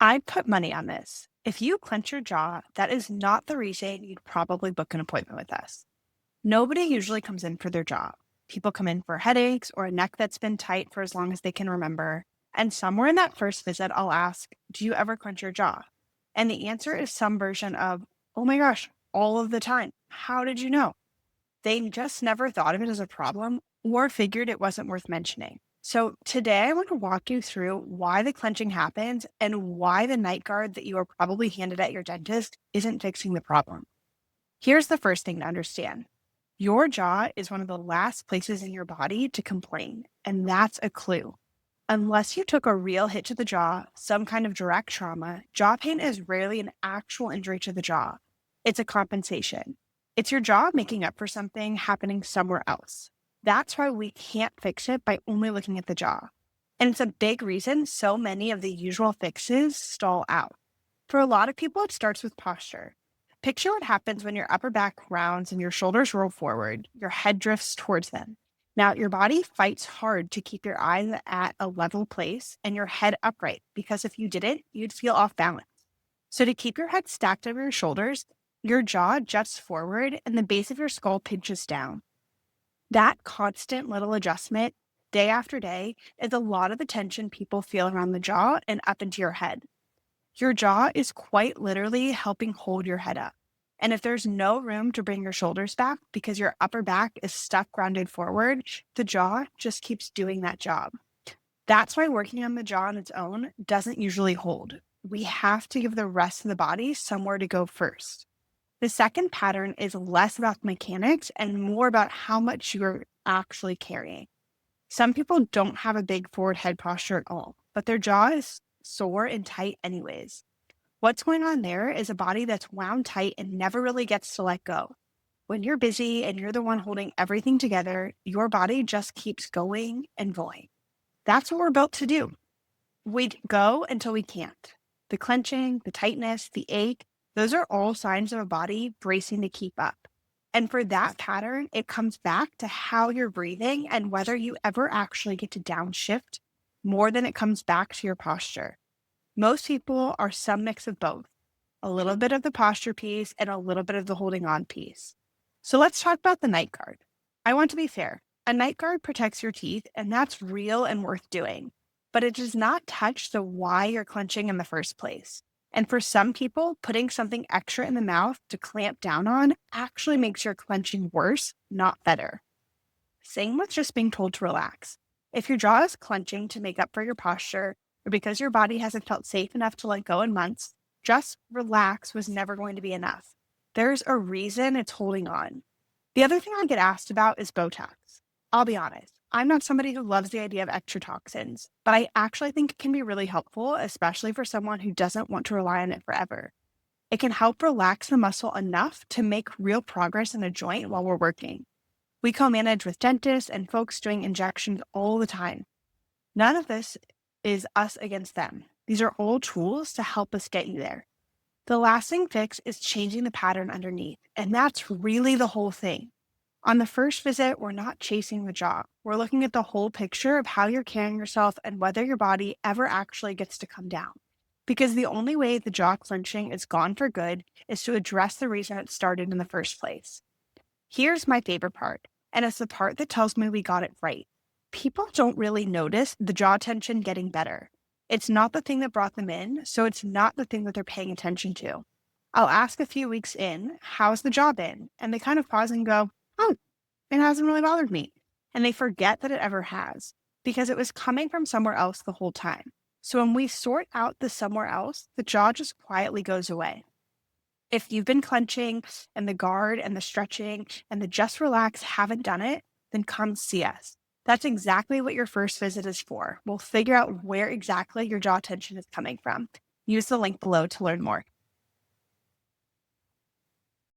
I'd put money on this. If you clench your jaw, that is not the reason you'd probably book an appointment with us. Nobody usually comes in for their jaw. People come in for headaches or a neck that's been tight for as long as they can remember. And somewhere in that first visit, I'll ask, do you ever clench your jaw? And the answer is some version of, oh my gosh, all of the time. How did you know? They just never thought of it as a problem or figured it wasn't worth mentioning. So today I want to walk you through why the clenching happens and why the night guard that you are probably handed at your dentist isn't fixing the problem. Here's the first thing to understand. Your jaw is one of the last places in your body to complain, and that's a clue. Unless you took a real hit to the jaw, some kind of direct trauma, jaw pain is rarely an actual injury to the jaw. It's a compensation. It's your jaw making up for something happening somewhere else. That's why we can't fix it by only looking at the jaw. And it's a big reason so many of the usual fixes stall out. For a lot of people, it starts with posture. Picture what happens when your upper back rounds and your shoulders roll forward, your head drifts towards them. Now, your body fights hard to keep your eyes at a level place and your head upright, because if you didn't, you'd feel off balance. So to keep your head stacked over your shoulders, your jaw juts forward and the base of your skull pinches down. That constant little adjustment, day after day, is a lot of the tension people feel around the jaw and up into your head. Your jaw is quite literally helping hold your head up. And if there's no room to bring your shoulders back because your upper back is stuck grounded forward, the jaw just keeps doing that job. That's why working on the jaw on its own doesn't usually hold. We have to give the rest of the body somewhere to go first. The second pattern is less about mechanics and more about how much you're actually carrying. Some people don't have a big forward head posture at all, but their jaw is sore and tight anyways. What's going on there is a body that's wound tight and never really gets to let go. When you're busy and you're the one holding everything together, your body just keeps going and going. That's what we're built to do. We go until we can't. The clenching, the tightness, the ache, those are all signs of a body bracing to keep up. And for that pattern, it comes back to how you're breathing and whether you ever actually get to downshift more than it comes back to your posture. Most people are some mix of both, a little bit of the posture piece and a little bit of the holding on piece. So let's talk about the night guard. I want to be fair. A night guard protects your teeth, and that's real and worth doing. But it does not touch the why you're clenching in the first place. And for some people, putting something extra in the mouth to clamp down on actually makes your clenching worse, not better. Same with just being told to relax. If your jaw is clenching to make up for your posture, or because your body hasn't felt safe enough to let go in months, just relax was never going to be enough. There's a reason it's holding on. The other thing I get asked about is Botox. I'll be honest, I'm not somebody who loves the idea of extra toxins, but I actually think it can be really helpful, especially for someone who doesn't want to rely on it forever. It can help relax the muscle enough to make real progress in a joint while we're working. We co-manage with dentists and folks doing injections all the time. None of this is us against them. These are all tools to help us get you there. The lasting fix is changing the pattern underneath, and that's really the whole thing. On the first visit, we're not chasing the jaw. We're looking at the whole picture of how you're carrying yourself and whether your body ever actually gets to come down. Because the only way the jaw clenching is gone for good is to address the reason it started in the first place. Here's my favorite part, and it's the part that tells me we got it right. People don't really notice the jaw tension getting better. It's not the thing that brought them in, so it's not the thing that they're paying attention to. I'll ask a few weeks in, how's the jaw been? And they kind of pause and go, oh, it hasn't really bothered me. And they forget that it ever has, because it was coming from somewhere else the whole time. So when we sort out the somewhere else, the jaw just quietly goes away. If you've been clenching and the guard and the stretching and the just relax haven't done it, then come see us. That's exactly what your first visit is for. We'll figure out where exactly your jaw tension is coming from. Use the link below to learn more.